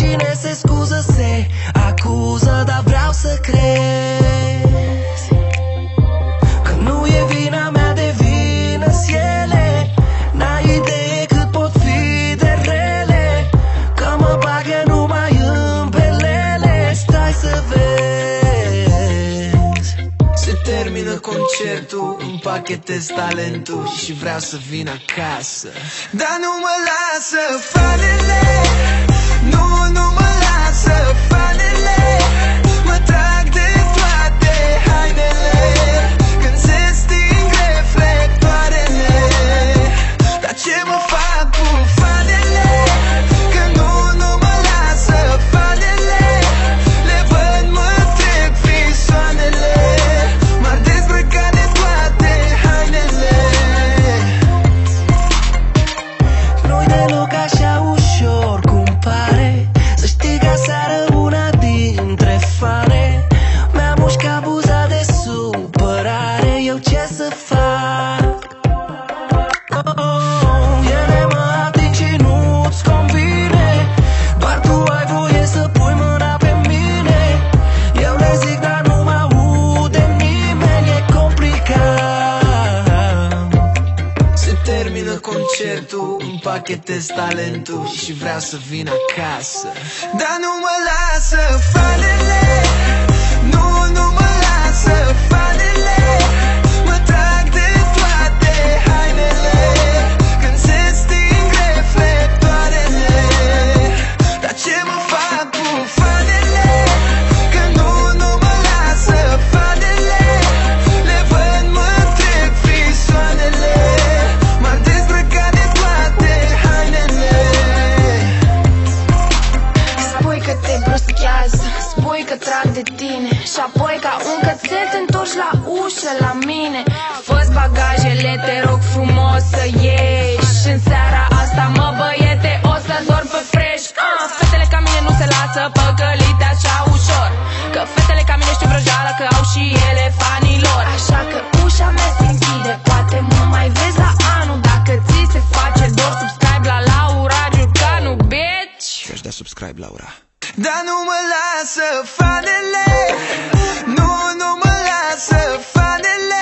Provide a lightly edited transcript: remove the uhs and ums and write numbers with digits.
Oricine se scuză, se acuză, dar vreau să crezi că nu e vina mea, de vină-s ele. N-ai idee cât pot fi de rele, că mă bagă numai în pelele. Stai să vezi. Se termină concertul, împachetez talentul și vreau să vin acasă. Dar nu mă lasă fanele, nu mă lasă fanele. Mă trag de toate hainele când se sting reflectoarele. Dar ce mă fac cu fanele, că nu mă lasă fanele. Le văd, mă trec frisoanele, m-ar dezbrăca de toate hainele. Nu-i deloc așa ușor cum pare, să știi că aseară una dintre fane mi-a mușcat buza de supărare. Eu ce să fac? Ele mă ating și nu-ți convine, doar tu ai voie să pui mâna pe mine. Eu le zic, dar nu mă aude nimeni, e complicat. Se termină concertul, împachetez talentul și vreau să vin acasă. Dar nu mă lasă fanele, nu mă lasă fanele. Mă trag de toate hainele când se sting reflectoarele. Dar ce mă fac cu fanele, că nu mă lasă fanele. Le văd, mă trec frisoanele, m-ar dezbrăca de toate hainele. Spui că te bruschează, spui că trag de tine și apoi ca un cățel te întorci la ușă la mine. Fă-ți bagajele, te rog frumos să ieși. În seara asta, mă băiete, o să dorm pe fresh. Fetele ca mine nu se lasă păcălite așa ușor, că fetele ca mine știu vrăjeală, că au și ele fanilor. Așa că ușa mea se închide, poate mă mai vezi la anul. Dacă ți se face dor, subscribe la Laura Giurcanu, bitch. Și-aș da subscribe, Laura. Dar nu mă lasă fanele, nu mă lasă fanele.